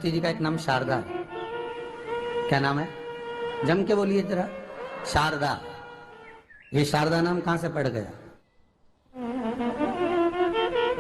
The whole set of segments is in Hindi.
सरस्वती जी का एक नाम शारदा है। क्या नाम है? जम के बोलिए जरा। शारदा। ये शारदा नाम कहां से पड़ गया?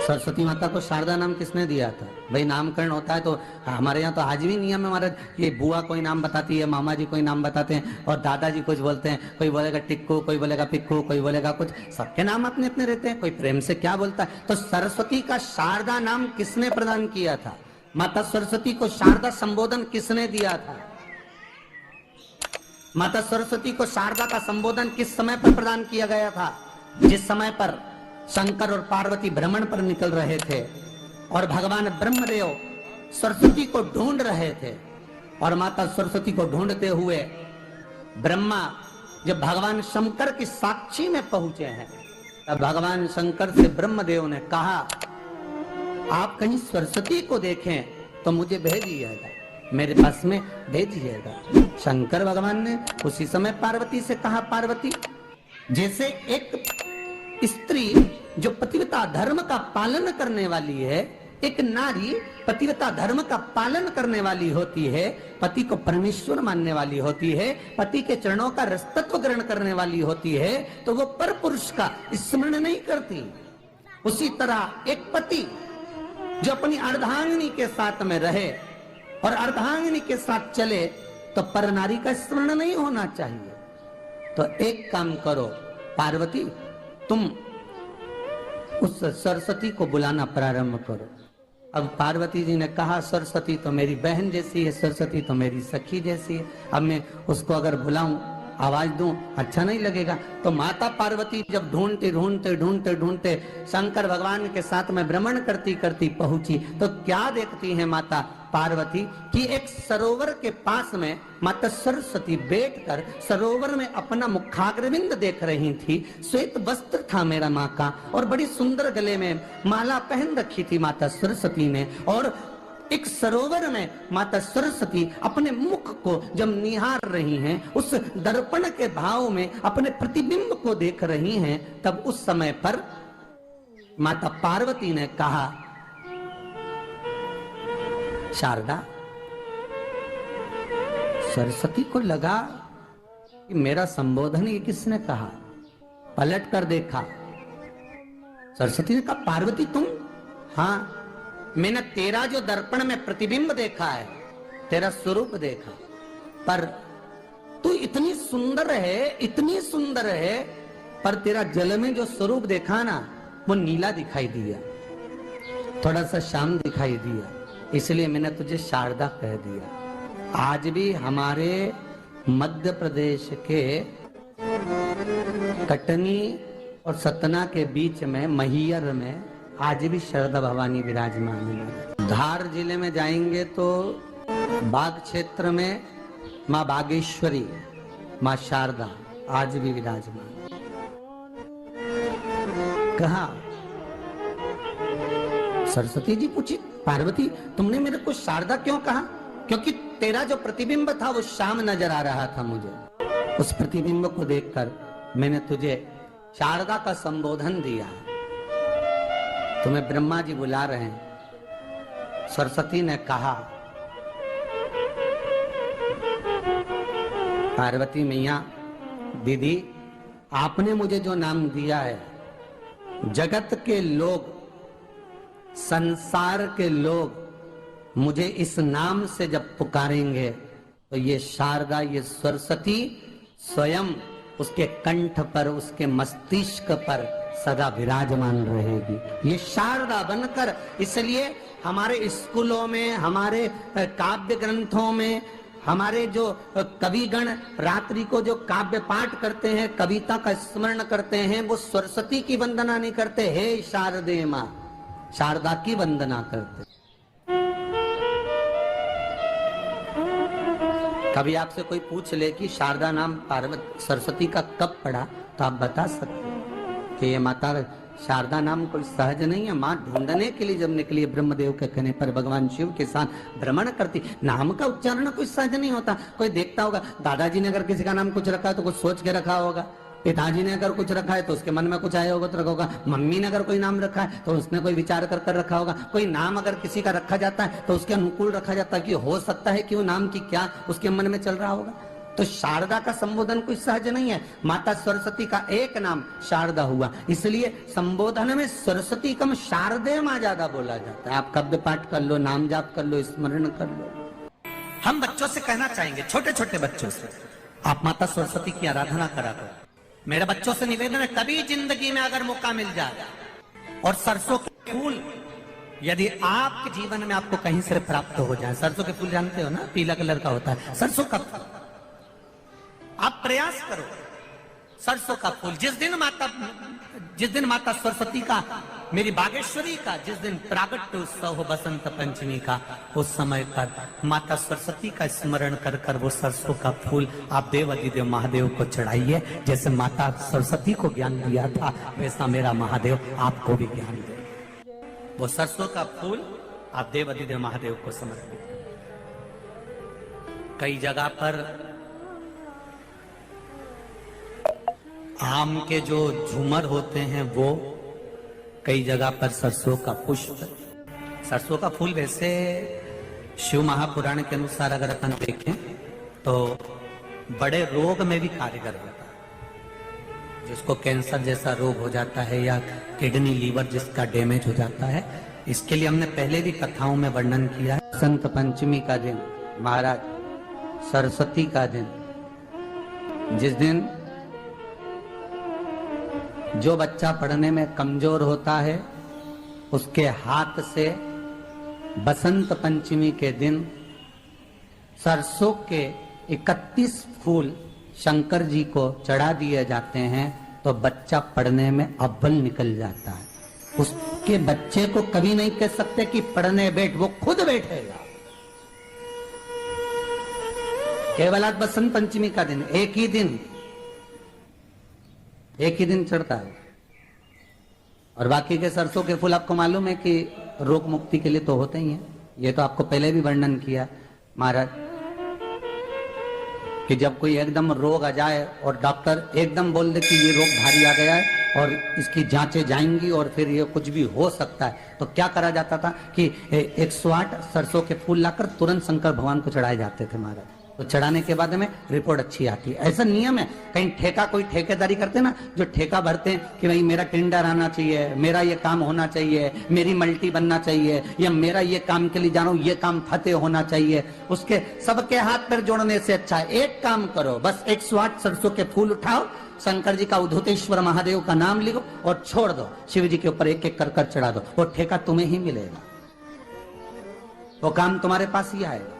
सरस्वती माता को शारदा नाम किसने दिया था? भाई नामकरण होता है तो हमारे यहाँ तो आज भी नियम है हमारा, ये बुआ कोई नाम बताती है, मामा जी कोई नाम बताते हैं और दादाजी कुछ बोलते हैं, कोई बोलेगा टिक्कू, कोई बोलेगा पिक्कू, कोई बोलेगा कुछ, सबके नाम अपने अपने रहते हैं, कोई प्रेम से क्या बोलता है। तो सरस्वती का शारदा नाम किसने प्रदान किया था? माता सरस्वती को शारदा संबोधन किसने दिया था? माता सरस्वती को शारदा का संबोधन किस समय पर प्रदान किया गया था? जिस समय पर शंकर और पार्वती भ्रमण पर निकल रहे थे और भगवान ब्रह्मदेव सरस्वती को ढूंढ रहे थे, और माता सरस्वती को ढूंढते हुए ब्रह्मा जब भगवान शंकर की साक्षी में पहुंचे हैं, तब भगवान शंकर से ब्रह्मदेव ने कहा आप कहीं सरस्वती को देखें तो मुझे भेजिएगा, मेरे पास में भेजिएगा। शंकर भगवान ने उसी समय पार्वती से कहा, पार्वती जैसे एक स्त्री जो पतिव्रता धर्म का पालन करने वाली है, एक नारी पतिव्रता धर्म का पालन करने वाली होती है, पति को परमेश्वर मानने वाली होती है, पति के चरणों का रसतत्व ग्रहण करने वाली होती है, तो वो पर पुरुष का स्मरण नहीं करती। उसी तरह एक पति जो अपनी अर्धांगिनी के साथ में रहे और अर्धांगिनी के साथ चले, तो पर नारी का स्मरण नहीं होना चाहिए। तो एक काम करो पार्वती, तुम उस सरस्वती को बुलाना प्रारंभ करो। अब पार्वती जी ने कहा सरस्वती तो मेरी बहन जैसी है, सरस्वती तो मेरी सखी जैसी है, अब मैं उसको अगर बुलाऊं, आवाज दूं, अच्छा नहीं लगेगा। तो माता पार्वती जब ढूंढते ढूंढते ढूंढते ढूंढते शंकर भगवान के साथ में भ्रमण करती करती पहुंची, तो क्या देखती है माता पार्वती कि एक सरोवर के पास में माता सरस्वती बैठकर सरोवर में अपना मुखाग्रविंद देख रही थी। श्वेत वस्त्र था मेरा माँ का और बड़ी सुंदर गले में माला पहन रखी थी माता सरस्वती ने, और एक सरोवर में माता सरस्वती अपने मुख को जब निहार रही हैं, उस दर्पण के भाव में अपने प्रतिबिंब को देख रही हैं, तब उस समय पर माता पार्वती ने कहा शारदा, सरस्वती को लगा कि मेरा संबोधन ये किसने कहा, पलट कर देखा। सरस्वती ने कहा पार्वती तुम? हाँ, मैंने तेरा जो दर्पण में प्रतिबिंब देखा है, तेरा स्वरूप देखा, पर तू इतनी सुंदर है, इतनी सुंदर है, पर तेरा जल में जो स्वरूप देखा ना, वो नीला दिखाई दिया, थोड़ा सा श्याम दिखाई दिया, इसलिए मैंने तुझे शारदा कह दिया। आज भी हमारे मध्य प्रदेश के कटनी और सतना के बीच में मैहर में आज भी शारदा भवानी विराजमान है। धार जिले में जाएंगे तो बाग क्षेत्र में माँ बागेश्वरी, माँ शारदा आज भी विराजमान। कहा सरस्वती जी पूछी पार्वती तुमने मेरे को शारदा क्यों कहा? क्योंकि तेरा जो प्रतिबिंब था वो श्याम नजर आ रहा था मुझे, उस प्रतिबिंब को देखकर मैंने तुझे शारदा का संबोधन दिया। तुम्हें ब्रह्मा जी बुला रहे हैं। सरस्वती ने कहा पार्वती मैया दीदी, आपने मुझे जो नाम दिया है, जगत के लोग, संसार के लोग मुझे इस नाम से जब पुकारेंगे तो ये शारदा, ये सरस्वती स्वयं उसके कंठ पर, उसके मस्तिष्क पर सदा विराजमान रहेगी, ये शारदा बनकर। इसलिए हमारे स्कूलों में, हमारे काव्य ग्रंथों में, हमारे जो कविगण रात्रि को जो काव्य पाठ करते हैं, कविता का स्मरण करते हैं, वो सरस्वती की वंदना नहीं करते, हे शारदे माँ, शारदा की वंदना करते। कभी आपसे कोई पूछ ले कि शारदा नाम पार्वती सरस्वती का कब पड़ा, तो आप बता सकते हैं कि ये माता शारदा नाम कोई सहज नहीं है। माँ ढूंढने के लिए जब निकली ब्रह्मदेव के कहने पर भगवान शिव के साथ भ्रमण करती, नाम का उच्चारण कोई सहज नहीं होता। कोई देखता होगा दादाजी ने अगर किसी का नाम कुछ रखा है तो कुछ सोच के रखा होगा, पिताजी ने अगर कुछ रखा है तो उसके मन में कुछ आया होगा तो रखा होगा, मम्मी ने अगर कोई नाम रखा है तो उसने कोई विचार कर कर रखा होगा, कोई नाम अगर किसी का रखा जाता है तो उसके अनुकूल रखा जाता है कि हो सकता है कि वो नाम की क्या उसके मन में चल रहा होगा। तो शारदा का संबोधन कोई सहज नहीं है। माता सरस्वती का एक नाम शारदा हुआ, इसलिए संबोधन में सरस्वती कम शारदे मां ज्यादा बोला जाता है। आप कब्द पाठ कर लो, नाम जाप कर लो, स्मरण कर लो। हम बच्चों से कहना चाहेंगे, छोटे छोटे बच्चों से, आप माता सरस्वती की आराधना करा करो। मेरे बच्चों से निवेदन है, कभी जिंदगी में अगर मौका मिल जाए और सरसों के फूल यदि आपके जीवन में आपको कहीं से प्राप्त हो जाए, सरसों के फूल जानते हो ना, पीला कलर का होता है सरसों का फूल, आप प्रयास करो सरसों का फूल। जिस दिन माता सरस्वती का, मेरी बागेश्वरी का जिस दिन प्रागट्य उत्सव हो बसंत पंचमी का, उस समय पर माता सरस्वती का स्मरण कर कर वो सरसों का फूल आप देव अधिदेव महादेव को चढ़ाइए। जैसे माता सरस्वती को ज्ञान दिया था वैसा मेरा महादेव आपको भी ज्ञान दे। वो सरसों का फूल आप देव अधिदेव महादेव को समर्पित। कई जगह पर आम के जो झूमर होते हैं वो, कई जगह पर सरसों का पुष्प, सरसों का फूल वैसे शिव महापुराण के अनुसार अगर अपन देखें तो बड़े रोग में भी कारगर होता है। जिसको कैंसर जैसा रोग हो जाता है या किडनी लीवर जिसका डैमेज हो जाता है, इसके लिए हमने पहले भी कथाओं में वर्णन किया है। बसंत पंचमी का दिन, महाराज सरस्वती का दिन, जिस दिन जो बच्चा पढ़ने में कमजोर होता है उसके हाथ से बसंत पंचमी के दिन सरसों के 31 फूल शंकर जी को चढ़ा दिए जाते हैं तो बच्चा पढ़ने में अव्वल निकल जाता है। उसके बच्चे को कभी नहीं कह सकते कि पढ़ने बैठ, वो खुद बैठेगा। केवल आज बसंत पंचमी का दिन, एक ही दिन चढ़ता है। और बाकी के सरसों के फूल आपको मालूम है कि रोग मुक्ति के लिए तो होते ही हैं। ये तो आपको पहले भी वर्णन किया महाराज कि जब कोई एकदम रोग आ जाए और डॉक्टर एकदम बोल दे कि ये रोग भारी आ गया है और इसकी जांचें जाएंगी और फिर ये कुछ भी हो सकता है, तो क्या करा जाता था कि 108 सरसों के फूल लाकर तुरंत शंकर भगवान को चढ़ाए जाते थे महाराज। तो चढ़ाने के बाद में रिपोर्ट अच्छी आती है। ऐसा नियम है। कहीं ठेका, कोई ठेकेदारी करते हैं ना, जो ठेका भरते हैं कि भाई मेरा टेंडर आना चाहिए, मेरा ये काम होना चाहिए, मेरी मल्टी बनना चाहिए, या मेरा ये काम के लिए जा रहा हूं, ये काम फतेह होना चाहिए, उसके सबके हाथ पैर जोड़ने से अच्छा है एक काम करो, बस 108 सरसों के फूल उठाओ, शंकर जी का उद्धतेश्वर महादेव का नाम लिखो और छोड़ दो, शिव जी के ऊपर एक एक कर कर चढ़ा दो, वो ठेका तुम्हें ही मिलेगा, वो काम तुम्हारे पास ही आएगा।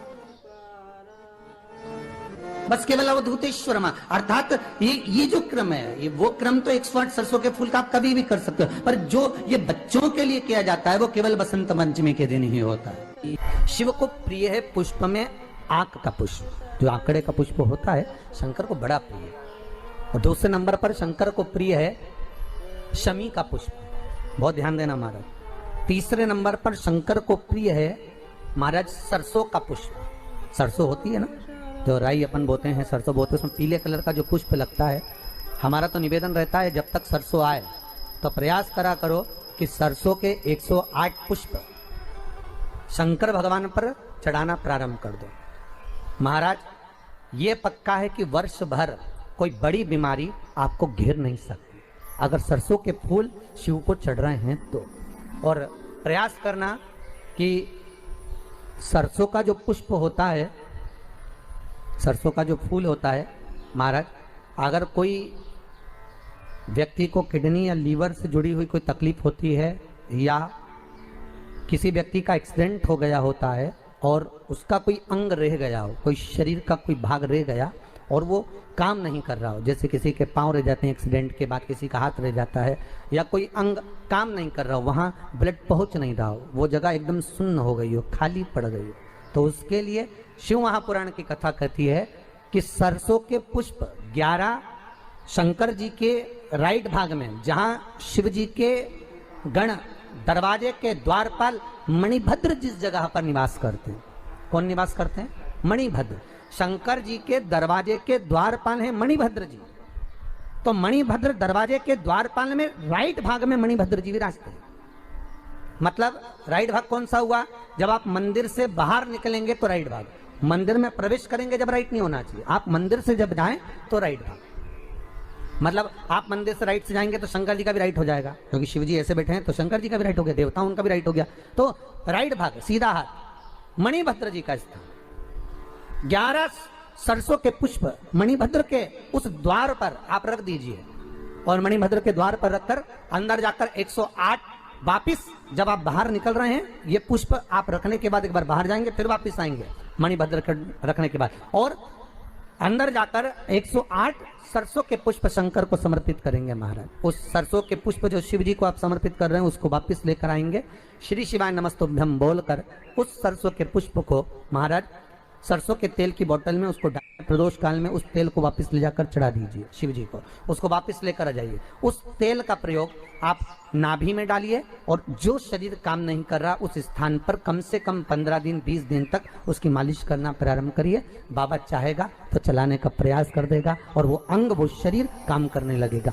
बस केवल अवधूतेश्वर मां, अर्थात ये जो क्रम है, ये वो क्रम तो 108 सरसों के फूल का आप कभी भी कर सकते हो, पर जो ये बच्चों के लिए किया जाता है वो केवल बसंत पंचमी के दिन ही होता है। शिव को प्रिय है पुष्प में आंक का पुष्प, जो आंकड़े का पुष्प होता है शंकर को बड़ा प्रिय है। और दूसरे नंबर पर शंकर को प्रिय है शमी का पुष्प, बहुत ध्यान देना महाराज। तीसरे नंबर पर शंकर को प्रिय है महाराज सरसों का पुष्प। सरसों होती है ना, जो राई अपन बोते हैं, सरसों बोते हैं, उसमें पीले कलर का जो पुष्प लगता है। हमारा तो निवेदन रहता है जब तक सरसों आए तो प्रयास करा करो कि सरसों के 108 पुष्प शंकर भगवान पर चढ़ाना प्रारंभ कर दो। महाराज ये पक्का है कि वर्ष भर कोई बड़ी बीमारी आपको घेर नहीं सकती अगर सरसों के फूल शिव को चढ़ रहे हैं तो। और प्रयास करना कि सरसों का जो पुष्प होता है, सरसों का जो फूल होता है महाराज, अगर कोई व्यक्ति को किडनी या लीवर से जुड़ी हुई कोई तकलीफ होती है या किसी व्यक्ति का एक्सीडेंट हो गया होता है और उसका कोई अंग रह गया हो, कोई शरीर का कोई भाग रह गया और वो काम नहीं कर रहा हो, जैसे किसी के पांव रह जाते हैं एक्सीडेंट के बाद, किसी का हाथ रह जाता है, या कोई अंग काम नहीं कर रहा हो, वहाँ ब्लड पहुँच नहीं रहा हो, वो जगह एकदम सुन्न हो गई हो, खाली पड़ गई हो, तो उसके लिए शिव महापुराण की कथा कहती है कि सरसों के पुष्प 11 शंकर जी के राइट भाग में, जहां शिव जी के गण दरवाजे के द्वारपाल मणिभद्र जिस जगह पर निवास करते हैं, कौन निवास करते हैं? मणिभद्र। शंकर जी के दरवाजे के द्वारपाल हैं मणिभद्र जी। तो मणिभद्र दरवाजे के द्वारपाल में राइट भाग में मणिभद्र जी विराजते हैं। मतलब राइट भाग कौन सा हुआ? जब आप मंदिर से बाहर निकलेंगे तो राइट भाग, मंदिर में प्रवेश करेंगे जब राइट नहीं होना चाहिए, आप मंदिर से जब जाएं तो राइट भाग। मतलब आप मंदिर से राइट से जाएंगे तो शंकर जी का भी राइट हो जाएगा, क्योंकि शिव जी ऐसे बैठे हैं तो शंकर जी का भी राइट हो गया, देवता उनका भी राइट हो गया। तो राइट भाग सीधा हाथ मणिभद्र जी का स्थान। 11 सरसों के पुष्प मणिभद्र के उस द्वार पर आप रख दीजिए और मणिभद्र के द्वार पर रखकर अंदर जाकर 108 वापिस जब आप बाहर निकल रहे हैं ये पुष्प आप रखने के बाद एक बार बाहर जाएंगे, फिर वापिस आएंगे मणिभद्र रखने के बाद, और अंदर जाकर 108 सरसों के पुष्प शंकर को समर्पित करेंगे महाराज। उस सरसों के पुष्प जो शिव जी को आप समर्पित कर रहे हैं उसको वापिस लेकर आएंगे, श्री शिवाय नमस्तुभ्यम बोलकर उस सरसों के पुष्प को महाराज सरसों के तेल की बोतल में उसको प्रदोष काल में उस तेल को वापस ले जाकर चढ़ा दीजिए शिव जी को, उसको वापस लेकर आ जाइए। उस तेल का प्रयोग आप नाभि में डालिए और जो शरीर काम नहीं कर रहा उस स्थान पर कम से कम 15 दिन 20 दिन तक उसकी मालिश करना प्रारंभ करिए। बाबा चाहेगा तो चलाने का प्रयास कर देगा और वो अंग वो शरीर काम करने लगेगा।